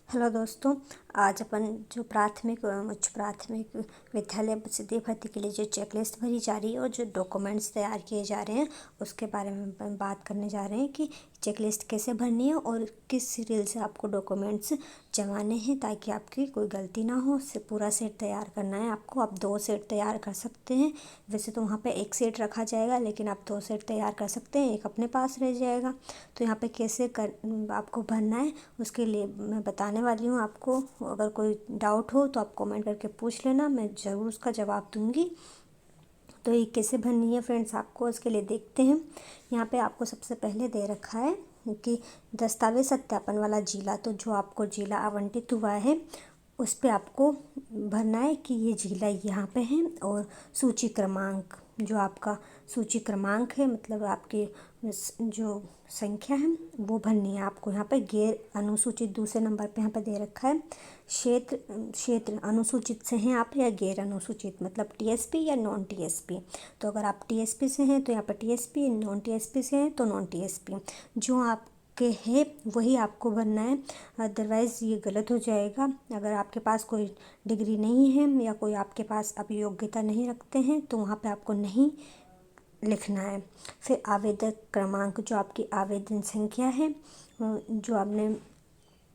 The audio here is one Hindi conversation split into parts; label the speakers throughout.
Speaker 1: हेलो दोस्तों। आज अपन जो प्राथमिक एवं उच्च प्राथमिक विद्यालय सीधी भर्ती के लिए जो चेकलिस्ट भरी जा रही है और जो डॉक्यूमेंट्स तैयार किए जा रहे हैं उसके बारे में अपन बात करने जा रहे हैं कि चेकलिस्ट कैसे भरनी है और किस सीरियल से आपको डॉक्यूमेंट्स जमाने हैं ताकि आपकी कोई गलती ना हो। पूरा सेट तैयार करना है आपको। आप 2 सेट तैयार कर सकते हैं। वैसे तो वहाँ पे 1 सेट रखा जाएगा, लेकिन आप 2 सेट तैयार कर सकते हैं, एक अपने पास रह जाएगा। तो यहाँ पे कैसे आपको भरना है उसके लिए मैं बताने वाली हूँ आपको। अगर कोई डाउट हो तो आप कमेंट करके पूछ लेना, मैं ज़रूर उसका जवाब दूँगी। तो ये कैसे भरनी है फ्रेंड्स आपको, उसके लिए देखते हैं। यहाँ पे आपको सबसे पहले दे रखा है कि दस्तावेज सत्यापन वाला जिला। तो जो आपको जिला आवंटित हुआ है उस पे आपको भरना है कि ये जिला यहाँ पे है, और सूची क्रमांक जो आपका सूची क्रमांक है, मतलब आपकी जो संख्या है वो भरनी है आपको। यहाँ पे गैर अनुसूचित दूसरे नंबर पे यहाँ पे दे रखा है। क्षेत्र अनुसूचित से हैं आप या गैर अनुसूचित, मतलब टीएसपी या नॉन टीएसपी। तो अगर आप टीएसपी से हैं तो यहाँ पर टीएसपी, नॉन टीएसपी से हैं तो नॉन टीएसपी। जो आप के है वही आपको भरना है, अदरवाइज़ ये गलत हो जाएगा। अगर आपके पास कोई डिग्री नहीं है या कोई आपके पास अब योग्यता नहीं रखते हैं तो वहाँ पे आपको नहीं लिखना है। फिर आवेदक क्रमांक, जो आपकी आवेदन संख्या है, जो आपने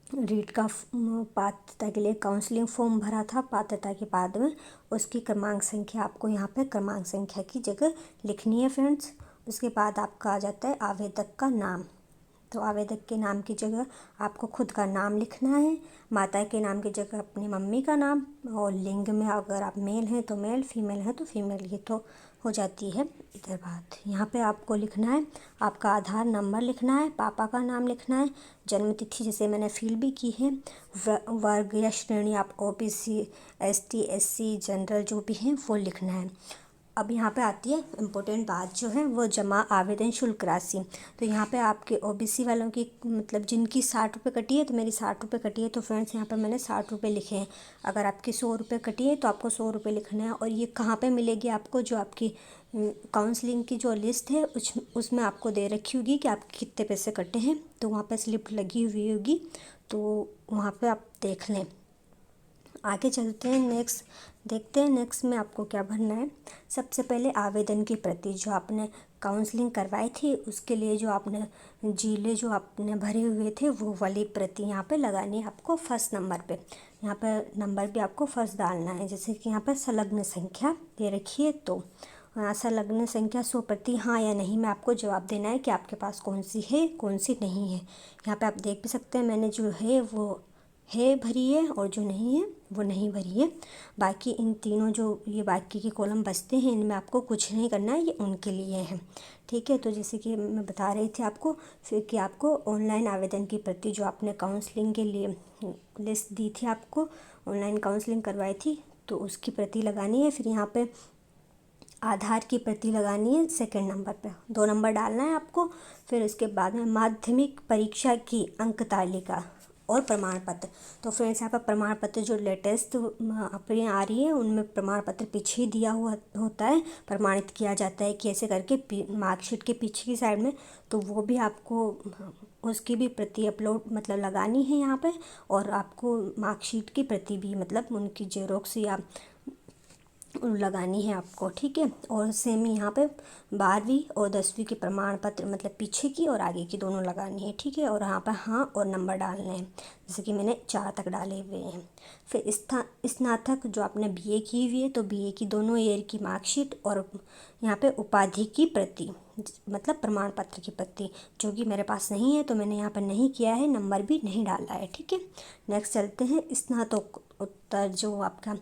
Speaker 1: रीट का पात्रता के लिए काउंसलिंग फॉर्म भरा था पात्रता के बाद में, उसकी क्रमांक संख्या आपको यहाँ पे क्रमांक संख्या की जगह लिखनी है फ्रेंड्स। उसके बाद आपका आ जाता है आवेदक का नाम। तो आवेदक के नाम की जगह आपको खुद का नाम लिखना है, माता के नाम की जगह अपनी मम्मी का नाम, और लिंग में अगर आप मेल हैं तो मेल, फीमेल हैं तो फीमेल। ये तो हो जाती है इधर बात। यहाँ पे आपको लिखना है आपका आधार नंबर लिखना है, पापा का नाम लिखना है, जन्म तिथि जैसे मैंने फिल भी की है, वर्ग या श्रेणी आप ओबीसी, एसटी, एससी, जनरल जो भी हैं वो लिखना है। अब यहाँ पे आती है इम्पोर्टेंट बात, जो है वो जमा आवेदन शुल्क राशि। तो यहाँ पे आपके ओबीसी वालों की, मतलब जिनकी 60 रुपये कटी है, तो मेरी 60 रुपये कटी है, तो फ्रेंड्स यहाँ पे मैंने 60 रुपये लिखे हैं। अगर आपकी 100 रुपये कटी है तो आपको 100 रुपये लिखना है। और ये कहाँ पे मिलेगी आपको, जो आपकी काउंसलिंग की जो लिस्ट है उसमें आपको दे रखी होगी कि आपके कितने पैसे कटे हैं, तो वहाँ पर स्लिप लगी हुई होगी, तो वहाँ पर आप देख लें। आगे चलते हैं, नेक्स्ट देखते हैं नेक्स्ट में आपको क्या भरना है। सबसे पहले आवेदन की प्रति, जो आपने काउंसलिंग करवाई थी उसके लिए जो आपने जिले जो आपने भरे हुए थे वो वाली प्रति यहाँ पे लगानी है आपको फर्स्ट नंबर पे। यहाँ पर नंबर भी आपको फर्स्ट डालना है। जैसे कि यहाँ पर संलग्न संख्या दे रखी है, तो संलग्न संख्या 100 प्रति हाँ या नहीं में आपको जवाब देना है कि आपके पास कौन सी है कौन सी नहीं है। यहाँ पे आप देख भी सकते हैं, मैंने जो है वो है भरी है और जो नहीं है वो नहीं भरी है। बाकी इन तीनों जो ये बाकी के कॉलम बचते हैं इनमें आपको कुछ नहीं करना है, ये उनके लिए हैं। ठीक है, तो जैसे कि मैं बता रही थी आपको फिर कि आपको ऑनलाइन आवेदन की प्रति, जो आपने काउंसलिंग के लिए लिस्ट दी थी, आपको ऑनलाइन काउंसलिंग करवाई थी, तो उसकी प्रति लगानी है। फिर यहाँ पे आधार की प्रति लगानी है सेकंड नंबर पे, 2 नंबर डालना है आपको। फिर उसके बाद में माध्यमिक परीक्षा की अंक तालिका और प्रमाण पत्र। तो फ्रेंड्स यहाँ पर प्रमाण पत्र जो लेटेस्ट अपनी आ रही है उनमें प्रमाण पत्र पीछे दिया हुआ होता है, प्रमाणित किया जाता है कि ऐसे करके मार्कशीट के पीछे की साइड में, तो वो भी आपको उसकी भी प्रति अपलोड मतलब लगानी है यहाँ पे। और आपको मार्कशीट की प्रति भी, मतलब उनकी जेरोक्स या लगानी है आपको। ठीक है, और सेम यहाँ पे 12वीं और 10वीं के प्रमाण पत्र, मतलब पीछे की और आगे की दोनों लगानी है। ठीक है, और यहाँ पर हाँ और नंबर डालने हैं, जैसे कि मैंने 4 तक डाले हुए हैं। फिर स्नातक जो आपने बीए की हुई है तो बीए की दोनों ईयर की मार्कशीट, और यहाँ पे उपाधि की प्रति, मतलब प्रमाण पत्र की प्रति, जो कि मेरे पास नहीं है तो मैंने यहाँ पर नहीं किया है, नंबर भी नहीं डाला है। ठीक है, नेक्स्ट चलते हैं। स्नातकोत्तर जो आपका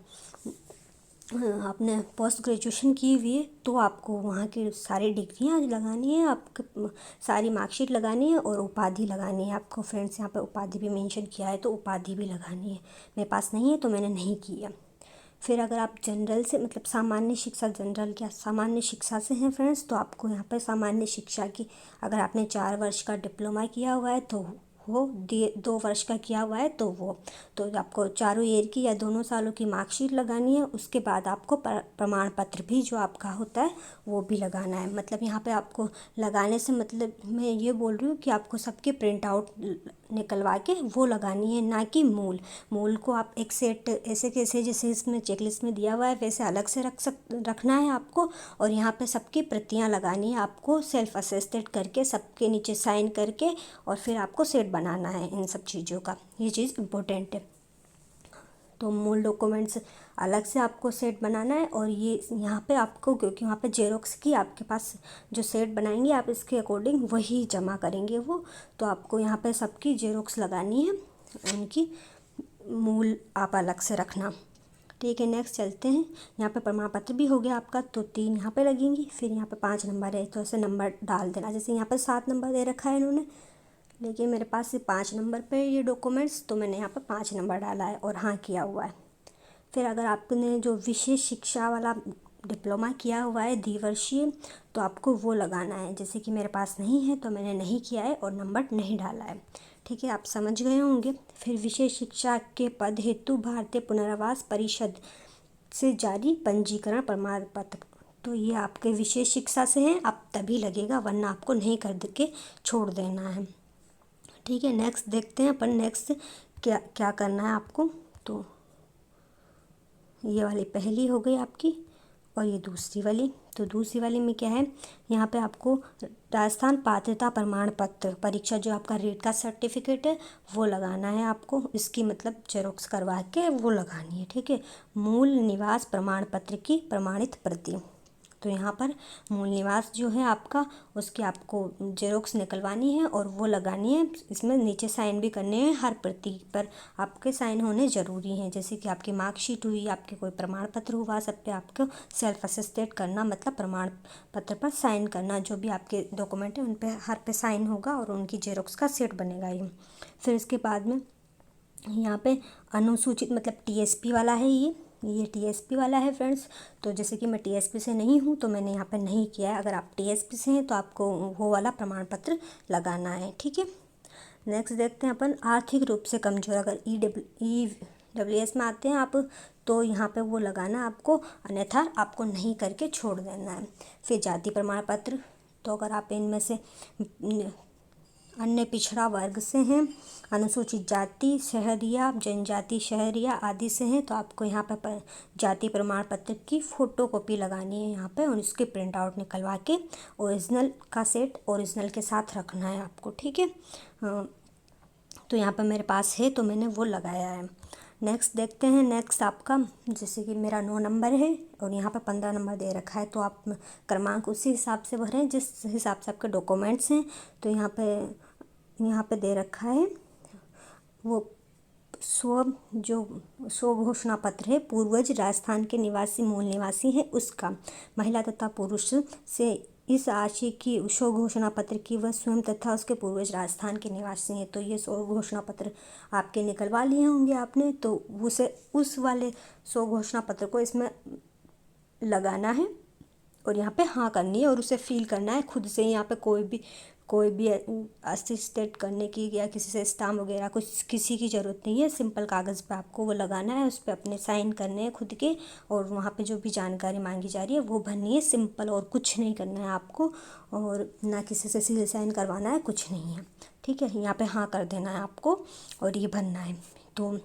Speaker 1: आपने पोस्ट ग्रेजुएशन की हुई है तो आपको वहाँ की सारी डिग्रियाँ लगानी है, आपको सारी मार्कशीट लगानी है और उपाधि लगानी है आपको। फ्रेंड्स यहाँ पे उपाधि भी मेंशन किया है तो उपाधि भी लगानी है, मेरे पास नहीं है तो मैंने नहीं की है। फिर अगर आप जनरल से, मतलब सामान्य शिक्षा, जनरल क्या सामान्य शिक्षा से हैं फ्रेंड्स, तो आपको यहाँ पर सामान्य शिक्षा की, अगर आपने 4 वर्ष का डिप्लोमा किया हुआ है तो वो 2 वर्ष का किया हुआ है तो वो, तो आपको चारों ईयर की या दोनों सालों की मार्कशीट लगानी है। उसके बाद आपको प्रमाण पत्र भी जो आपका होता है वो भी लगाना है। मतलब यहाँ पे आपको लगाने से मतलब मैं ये बोल रही हूँ कि आपको सबके प्रिंट आउट निकलवा के वो लगानी है, ना कि मूल को आप एक सेट ऐसे कैसे जैसे इसमें चेकलिस्ट में दिया हुआ है वैसे अलग से रखना है आपको। और यहाँ पे सबकी प्रतियाँ लगानी है आपको, सेल्फ असेस्टेड करके सबके नीचे साइन करके, और फिर आपको सेट बनाना है इन सब चीज़ों का। ये चीज़ इम्पोर्टेंट है। तो मूल डॉक्यूमेंट्स अलग से आपको सेट बनाना है, और ये यहाँ पे आपको, क्योंकि वहाँ पे जेरोक्स की आपके पास जो सेट बनाएंगे आप इसके अकॉर्डिंग वही जमा करेंगे वो, तो आपको यहाँ पे सबकी जेरोक्स लगानी है, उनकी मूल आप अलग से रखना। ठीक है, नेक्स्ट चलते हैं। यहाँ पे प्रमाण पत्र भी हो गया आपका, तो 3 यहाँ पे लगेंगी, फिर यहाँ पे 5 नंबर है तो ऐसे नंबर डाल देना। जैसे यहाँ पे 7 नंबर दे रखा है इन्होंने, लेकिन मेरे पास सिर्फ 5 नंबर पे ये डॉक्यूमेंट्स, तो मैंने यहाँ पर 5 नंबर डाला है और हाँ किया हुआ है। फिर अगर आपने जो विशेष शिक्षा वाला डिप्लोमा किया हुआ है द्विवर्षीय, तो आपको वो लगाना है। जैसे कि मेरे पास नहीं है तो मैंने नहीं किया है और नंबर नहीं डाला है। ठीक है, आप समझ गए होंगे। फिर विशेष शिक्षा के पद हेतु भारतीय पुनर्वास परिषद से जारी पंजीकरण प्रमाण पत्र, तो ये आपके विशेष शिक्षा से हैं, आप तभी लगेगा, वरना आपको नहीं कर के छोड़ देना है। ठीक है, नेक्स्ट देखते हैं अपन। नेक्स्ट क्या क्या करना है आपको। तो ये वाली पहली हो गई आपकी, और ये दूसरी वाली। तो दूसरी वाली में क्या है, यहाँ पे आपको राजस्थान पात्रता प्रमाण पत्र परीक्षा जो आपका रीट का सर्टिफिकेट है वो लगाना है आपको। इसकी मतलब जेरोक्स करवा के वो लगानी है। ठीक है, मूल निवास प्रमाण पत्र की प्रमाणित प्रति, तो यहाँ पर मूल निवास जो है आपका उसकी आपको जेरोक्स निकलवानी है और वो लगानी है। इसमें नीचे साइन भी करने हैं, हर प्रति पर आपके साइन होने ज़रूरी हैं। जैसे कि आपकी मार्कशीट हुई, आपके कोई प्रमाण पत्र हुआ, सब पे आपको सेल्फ असिस्टेड करना, मतलब प्रमाण पत्र पर साइन करना। जो भी आपके डॉक्यूमेंट है उन पर हर पे साइन होगा और उनकी जेरोक्स का सेट बनेगा ये। फिर इसके बाद में यहाँ पे अनुसूचित मतलब टीएसपी वाला है, ये टीएसपी वाला है फ्रेंड्स। तो जैसे कि मैं टीएसपी से नहीं हूँ तो मैंने यहाँ पे नहीं किया है। अगर आप टीएसपी से हैं तो आपको वो वाला प्रमाण पत्र लगाना है। ठीक है, नेक्स्ट देखते हैं अपन। आर्थिक रूप से कमज़ोर, अगर ईडब्ल्यूएस में आते हैं आप तो यहाँ पे वो लगाना आपको, अन्यथा आपको नहीं करके छोड़ देना है। फिर जाति प्रमाण पत्र, तो अगर आप इनमें से अन्य पिछड़ा वर्ग से हैं, अनुसूचित जाति शहरिया, जनजाति शहरिया आदि से हैं, तो आपको यहाँ पर जाति प्रमाण पत्र की फ़ोटो कॉपी लगानी है यहाँ पे, और इसके प्रिंट आउट निकलवा के ओरिजिनल का सेट ओरिजिनल के साथ रखना है आपको। ठीक है, तो यहाँ पर मेरे पास है तो मैंने वो लगाया है। नेक्स्ट देखते हैं। नेक्स्ट आपका, जैसे कि मेरा 9 नंबर है और यहाँ पर 15 नंबर दे रखा है, तो आप क्रमांक उसी हिसाब से भरें जिस हिसाब से आपके डॉक्यूमेंट्स हैं। तो यहाँ पे दे रखा है वो स्व घोषणा पत्र है, पूर्वज राजस्थान के निवासी मूल निवासी हैं उसका, महिला तथा पुरुष से इस आशय की स्व घोषणा पत्र की वह स्वयं तथा उसके पूर्वज राजस्थान के निवासी हैं। तो ये स्व घोषणा पत्र आपके निकलवा लिए होंगे आपने, तो उस वाले स्व घोषणा पत्र को इसमें लगाना है और यहाँ पे हाँ करनी है और उसे फिल करना है खुद से। यहाँ पे कोई भी असिस्टेड करने की या किसी से स्टाम्प वगैरह कुछ किसी की ज़रूरत नहीं है। सिंपल कागज़ पे आपको वो लगाना है, उस पर अपने साइन करने हैं खुद के, और वहाँ पे जो भी जानकारी मांगी जा रही है वो भरनी है। सिंपल, और कुछ नहीं करना है आपको, और ना किसी से सील साइन करवाना है, कुछ नहीं है। ठीक है, यहाँ पे हाँ कर देना है आपको और ये भरना है। तो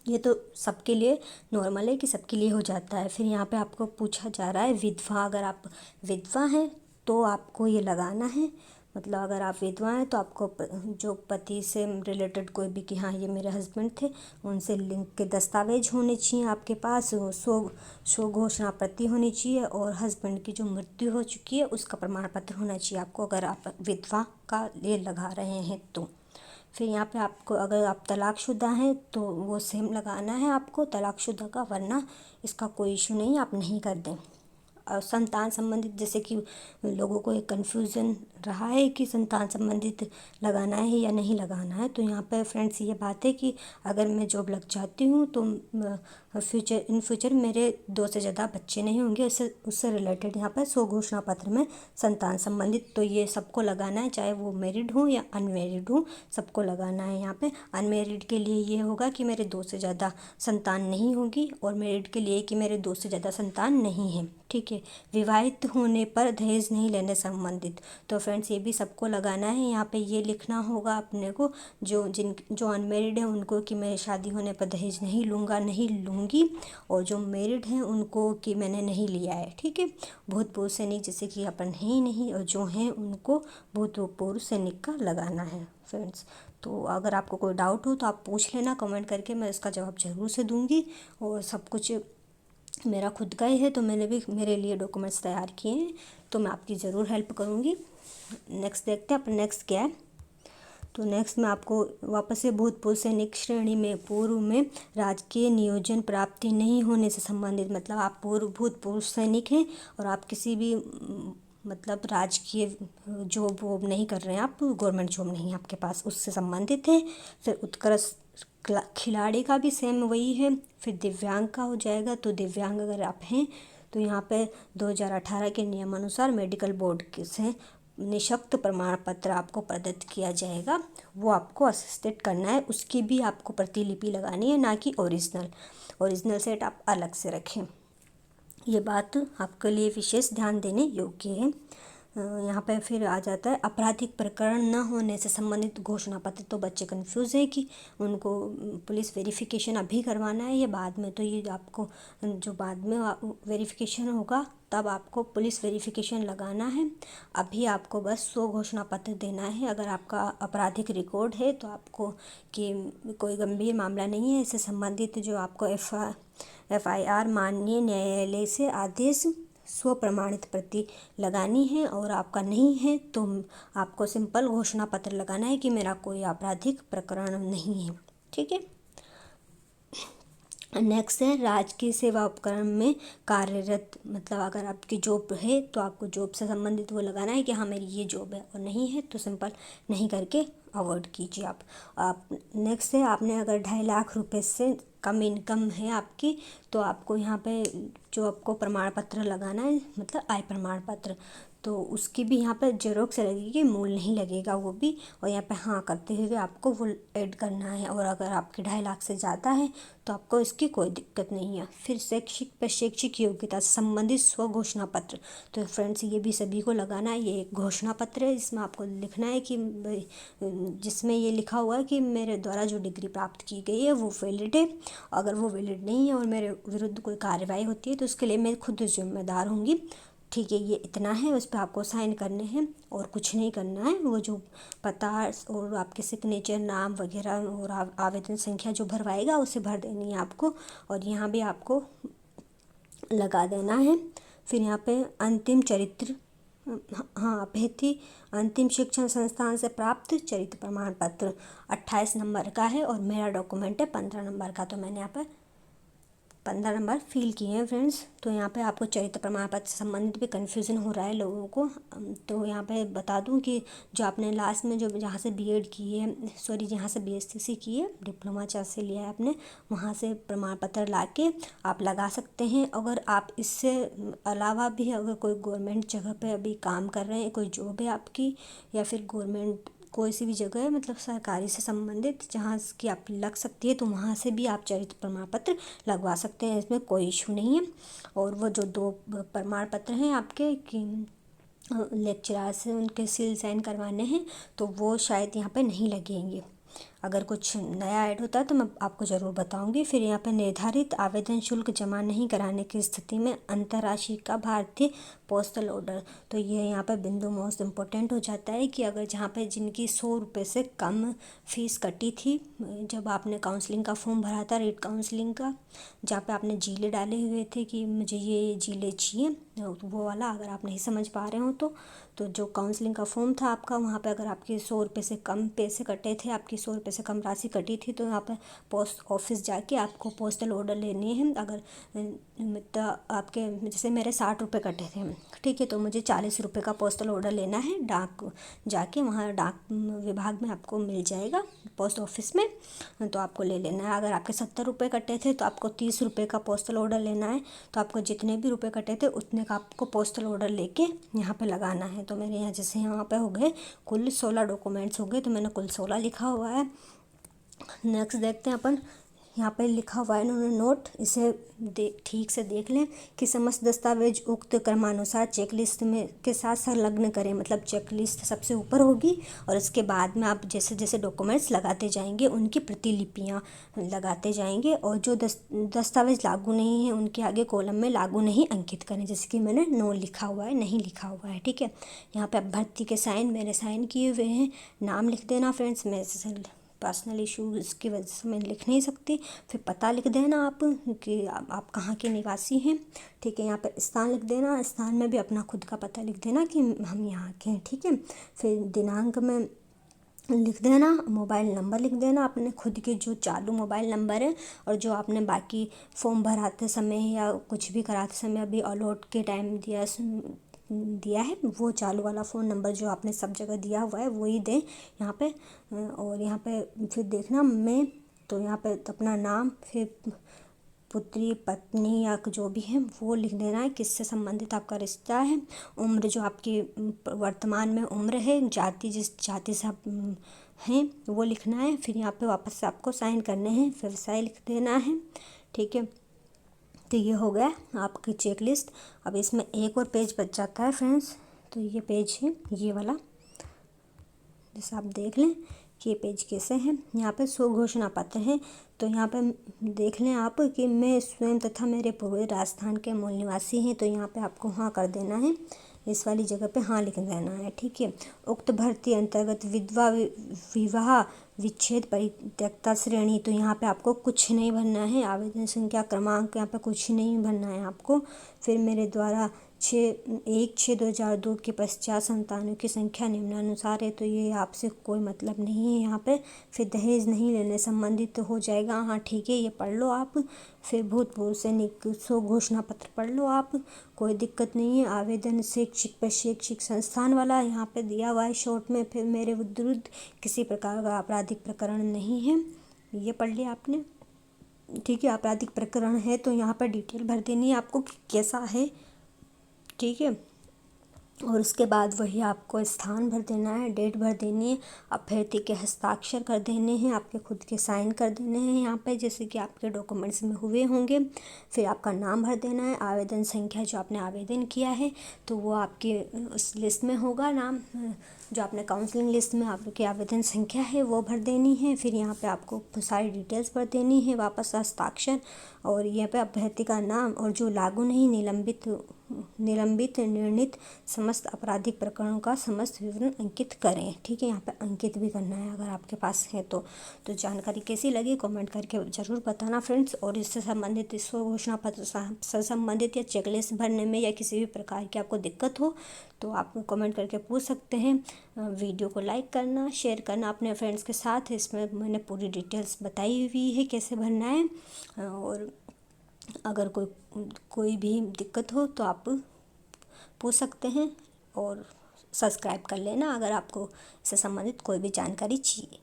Speaker 1: ये तो सबके लिए नॉर्मल है कि सबके लिए हो जाता है। फिर यहाँ पे आपको पूछा जा रहा है विधवा, अगर आप विधवा हैं तो आपको ये लगाना है। मतलब अगर आप विधवा हैं तो आपको जो पति से रिलेटेड कोई भी कि हाँ ये मेरे हस्बैंड थे, उनसे लिंक के दस्तावेज होने चाहिए आपके पास, स्व घोषणा प्रति होनी चाहिए, और हस्बैंड की जो मृत्यु हो चुकी है उसका प्रमाण पत्र होना चाहिए आपको, अगर आप विधवा का ये लगा रहे हैं तो। फिर यहाँ पे आपको, अगर आप तलाकशुदा हैं तो वो सेम लगाना है आपको तलाकशुदा का, वरना इसका कोई इशू नहीं, आप नहीं कर दें। और संतान संबंधित, जैसे कि लोगों को एक कन्फ्यूज़न रहा है कि संतान संबंधित लगाना है या नहीं लगाना है, तो यहाँ पर फ्रेंड्स ये बात है कि अगर मैं जॉब लग जाती हूँ तो इन फ्यूचर मेरे 2 से ज़्यादा बच्चे नहीं होंगे, उससे रिलेटेड यहाँ पर स्व घोषणा पत्र में संतान संबंधित, तो ये सबको लगाना है, चाहे वो मैरिड हो या अनमेरिड हो, सबको लगाना है। यहाँ पे अनमेरिड के लिए ये होगा कि मेरे 2 से ज़्यादा संतान नहीं होगी, और मैरिड के लिए कि मेरे 2 से ज़्यादा संतान नहीं है। ठीक है, है। विवाहित होने पर दहेज नहीं लेने संबंधित। तो फ्रेंड्स ये भी सबको लगाना है। यहाँ पे ये लिखना होगा अपने को, जो अनमेरिड है उनको, कि मैं शादी होने पर दहेज नहीं लूँगा, नहीं लूँगी, और जो मैरिड हैं उनको कि मैंने नहीं लिया है। ठीक है, भूतपूर्व सैनिक जैसे कि अपन है ही नहीं, और जो हैं उनको भूतपूर्व सैनिक का लगाना है फ्रेंड्स। तो अगर आपको कोई डाउट हो तो आप पूछ लेना कमेंट करके, मैं इसका जवाब ज़रूर से दूंगी। और सब कुछ मेरा खुद का ही है, तो मैंने भी मेरे लिए डॉक्यूमेंट्स तैयार किए हैं, तो मैं आपकी ज़रूर हेल्प करूँगी। नेक्स्ट देखते हैं अपन, नेक्स्ट क्या है। तो नेक्स्ट में आपको वापस से भूतपूर्व सैनिक श्रेणी में पूर्व में राजकीय नियोजन प्राप्ति नहीं होने से संबंधित, मतलब आप भूतपूर्व सैनिक हैं और आप किसी भी मतलब राजकीय जॉब वॉब नहीं कर रहे हैं, आप गवर्नमेंट जॉब नहीं है आपके पास, उससे संबंधित है। फिर उत्कृष्ट खिलाड़ी का भी सेम वही है। फिर दिव्यांग का हो जाएगा, तो दिव्यांग अगर आप हैं तो यहाँ पे 2018 के नियमानुसार मेडिकल बोर्ड से निःशक्त प्रमाण पत्र आपको प्रदत्त किया जाएगा, वो आपको असिस्टेड करना है। उसकी भी आपको प्रतिलिपि लगानी है, ना कि ओरिजिनल सेट आप अलग से रखें। ये बात आपके लिए विशेष ध्यान देने योग्य है। यहाँ पर फिर आ जाता है आपराधिक प्रकरण न होने से संबंधित घोषणा पत्र। तो बच्चे कंफ्यूज है कि उनको पुलिस वेरिफिकेशन अभी करवाना है या बाद में। तो ये आपको जो बाद में वेरिफिकेशन होगा तब आपको पुलिस वेरिफिकेशन लगाना है। अभी आपको बस 100 घोषणा पत्र देना है। अगर आपका आपराधिक रिकॉर्ड है तो आपको कि कोई गंभीर मामला नहीं है, इससे संबंधित जो आपको FIR माननीय न्यायालय से आदेश स्वप्रमाणित प्रति लगानी है। और आपका नहीं है तो आपको सिंपल घोषणा पत्र लगाना है कि मेरा कोई आपराधिक प्रकरण नहीं है। ठीक है, नेक्स्ट है राजकीय सेवा उपक्रम में कार्यरत, मतलब अगर आपकी जॉब है तो आपको जॉब से संबंधित वो लगाना है कि हाँ मेरी ये जॉब है, और नहीं है तो सिंपल नहीं करके अवॉइड कीजिए आप। नेक्स्ट है, आपने अगर 2.5 लाख रुपए से कम इनकम है आपकी, तो आपको यहाँ पे जो आपको प्रमाण पत्र लगाना है, मतलब आय प्रमाण पत्र, तो उसकी भी यहाँ पर जेरोक्स लगेगी, मूल नहीं लगेगा वो भी। और यहाँ पे हाँ करते हुए आपको वो ऐड करना है। और अगर आपके 2.5 लाख से ज़्यादा है तो आपको इसकी कोई दिक्कत नहीं है। फिर शैक्षिक योग्यता से संबंधित स्व घोषणा पत्र। तो फ्रेंड्स ये भी सभी को लगाना है। ये एक घोषणा पत्र है, इसमें आपको लिखना है कि जिसमें ये लिखा हुआ है कि मेरे द्वारा जो डिग्री प्राप्त की गई है वो वैलिड है। अगर वो वैलिड नहीं है और मेरे विरुद्ध कोई कार्रवाई होती है तो उसके लिए मैं खुद जिम्मेदार होंगी। ठीक है, ये इतना है, उस पर आपको साइन करने हैं और कुछ नहीं करना है। वो जो पता और आपके सिग्नेचर, नाम वगैरह और आवेदन संख्या जो भरवाएगा उसे भर देनी है आपको, और यहाँ भी आपको लगा देना है। फिर यहाँ पे अंतिम चरित्र, हाँ अभ्यर्थी अंतिम शिक्षण संस्थान से प्राप्त चरित्र प्रमाण पत्र 28 नंबर का है, और मेरा डॉक्यूमेंट है 15 नंबर का, तो मैंने यहाँ पर 15 नंबर फिल किए हैं फ्रेंड्स। तो यहाँ पे आपको चरित्र प्रमाण पत्र से संबंधित भी कन्फ्यूज़न हो रहा है लोगों को, तो यहाँ पे बता दूँ कि जो आपने लास्ट में जो जहाँ से BEd की है, सॉरी जहाँ से BSc की है, डिप्लोमा चाहे से लिया है आपने, वहाँ से प्रमाण पत्र ला के आप लगा सकते हैं। अगर आप इससे अलावा भी अगर कोई गवर्नमेंट जगह पर अभी काम कर रहे हैं, कोई जॉब है आपकी, या फिर गवर्नमेंट कोई सी भी जगह है मतलब सरकारी से संबंधित जहाँ की आप लग सकती है, तो वहाँ से भी आप चरित्र प्रमाण पत्र लगवा सकते हैं, इसमें कोई इशू नहीं है। और वो जो 2 प्रमाण पत्र हैं आपके कि लेक्चरार से उनके सील साइन करवाने हैं, तो वो शायद यहाँ पे नहीं लगेंगे। अगर कुछ नया ऐड होता है तो मैं आपको ज़रूर बताऊंगी। फिर यहाँ पे निर्धारित आवेदन शुल्क जमा नहीं कराने की स्थिति में अंतर्राशि का भारतीय पोस्टल ऑर्डर। तो ये यहाँ पे बिंदु मोस्ट इम्पोर्टेंट हो जाता है कि अगर जहाँ पे जिनकी 100 रुपये से कम फीस कटी थी जब आपने काउंसलिंग का फॉर्म भरा था, रीट काउंसलिंग का, जहाँ पे आपने जिले डाले हुए थे कि मुझे ये जिले चाहिए, वो वाला अगर आप नहीं समझ पा रहे हो तो जो काउंसलिंग का फॉर्म था आपका, वहाँ पे अगर आपके 100 रुपये से कम पैसे कटे थे, आपकी 100 रुपये से कम राशि कटी थी, तो यहाँ पे पोस्ट ऑफिस जाके आपको पोस्टल ऑर्डर लेने हैं। अगर मतलब आपके जैसे मेरे 60 रुपये कटे थे, ठीक है, तो मुझे 40 रुपये का पोस्टल ऑर्डर लेना है। डाक जाके वहाँ डाक विभाग में आपको मिल जाएगा, पोस्ट ऑफिस में, तो आपको ले लेना है। अगर आपके 70 रुपये कटे थे तो आपको 30 रुपये का पोस्टल ऑर्डर लेना है। तो आपको जितने भी रुपये कटे थे उतने का आपको पोस्टल ऑर्डर लेके यहाँ पे लगाना है। तो मेरे यहाँ जैसे यहाँ पे हो गए कुल 16 डॉक्यूमेंट्स हो गए, तो मैंने कुल 16 लिखा हुआ है। नेक्स्ट देखते हैं अपन, यहाँ पे लिखा हुआ है इन्होंने नोट, इसे ठीक से देख लें कि समस्त दस्तावेज उक्त क्रमानुसार चेकलिस्ट में के साथ संलग्न करें। मतलब चेकलिस्ट सबसे ऊपर होगी और इसके बाद में आप जैसे जैसे डॉक्यूमेंट्स लगाते जाएंगे उनकी प्रतिलिपियाँ लगाते जाएंगे, और जो दस्तावेज लागू नहीं है उनके आगे कॉलम में लागू नहीं अंकित करें, जैसे कि मैंने नो लिखा हुआ है, नहीं लिखा हुआ है। ठीक है, यहाँ पे अभ्यर्थी के साइन मैंने साइन किए हुए हैं, नाम लिख देना फ्रेंड्स, मैं पर्सनल इशू इसकी वजह से मैं लिख नहीं सकती। फिर पता लिख देना आप कि आप कहाँ के निवासी हैं। ठीक है, यहाँ पे स्थान लिख देना, स्थान में भी अपना खुद का पता लिख देना कि हम यहाँ के हैं। ठीक है, फिर दिनांक में लिख देना, मोबाइल नंबर लिख देना, अपने खुद के जो चालू मोबाइल नंबर है, और जो आपने बाकी फॉर्म भराते समय या कुछ भी कराते समय अभी अलॉट के टाइम दिया है वो चालू वाला फ़ोन नंबर जो आपने सब जगह दिया हुआ है वही दें यहाँ पे। और यहाँ पे फिर देखना मैं तो यहाँ पे अपना नाम, फिर पुत्री पत्नी या जो भी है वो लिख देना है, किससे संबंधित आपका रिश्ता है, उम्र जो आपकी वर्तमान में उम्र है, जाति जिस जाति से आप हैं वो लिखना है। फिर यहाँ पे वापस से आपको साइन करने हैं, व्यवसाय लिख देना है। ठीक है, तो ये हो गया आपकी चेक लिस्ट। अब इसमें एक और पेज बच जाता है फ्रेंड्स, तो ये पेज है ये वाला, जैसे आप देख लें कि ये पेज कैसे है। यहाँ पे स्वघोषणा पत्र है, तो यहाँ पे देख लें आप कि मैं स्वयं तथा मेरे पूर्वज राजस्थान के मूल निवासी हैं, तो यहाँ पे आपको हाँ कर देना है, इस वाली जगह पे हाँ लिख देना है। ठीक है, उक्त भर्ती अंतर्गत विधवा विवाह विच्छेद परित्यक्ता श्रेणी, तो यहाँ पे आपको कुछ नहीं भरना है, आवेदन संख्या क्रमांक यहाँ पे कुछ नहीं भरना है आपको। फिर मेरे द्वारा 1/6/2002 के पश्चात संतानों की संख्या निम्नानुसार है, तो ये आपसे कोई मतलब नहीं है यहाँ पे। फिर दहेज नहीं लेने संबंधित तो हो जाएगा, हाँ ठीक है, ये पढ़ लो आप। फिर भूतपूर्व सैनिक स्वघोषणा पत्र पढ़ लो आप, कोई दिक्कत नहीं है। आवेदन शैक्षिक संस्थान वाला यहाँ पे दिया हुआ है शॉर्ट में। फिर मेरे विरुद्ध किसी प्रकार का आपराधिक प्रकरण नहीं है, ये पढ़ लिया आपने। ठीक है, आपराधिक प्रकरण है तो यहाँ पर डिटेल भर देनी है आपको कि कैसा है। ठीक है, और उसके बाद वही आपको स्थान भर देना है, डेट भर देनी है, अभ्यर्थी के हस्ताक्षर कर देने हैं, आपके खुद के साइन कर देने हैं यहाँ पे जैसे कि आपके डॉक्यूमेंट्स में हुए होंगे। फिर आपका नाम भर देना है, आवेदन संख्या जो आपने आवेदन किया है तो वो आपके उस लिस्ट में होगा, नाम जो आपने काउंसलिंग लिस्ट में आपकी आवेदन संख्या है वो भर देनी है। फिर यहाँ पे आपको सारी डिटेल्स भर देनी है, वापस हस्ताक्षर, और यहाँ पे अभ्यर्थी का नाम, और जो लागू नहीं निलंबित निर्णित समस्त आपराधिक प्रकरणों का समस्त विवरण अंकित करें। ठीक है, यहाँ पे अंकित भी करना है अगर आपके पास है तो। जानकारी कैसी लगी कमेंट करके ज़रूर बताना फ्रेंड्स। और इससे संबंधित स्वघोषणा पत्र से संबंधित या चेकलिस्ट भरने में या किसी भी प्रकार की आपको दिक्कत हो तो आप कमेंट करके पूछ सकते हैं। वीडियो को लाइक करना, शेयर करना अपने फ्रेंड्स के साथ, इसमें मैंने पूरी डिटेल्स बताई हुई है कैसे भरना है। और अगर कोई भी दिक्कत हो तो आप पूछ सकते हैं, और सब्सक्राइब कर लेना अगर आपको इससे संबंधित कोई भी जानकारी चाहिए।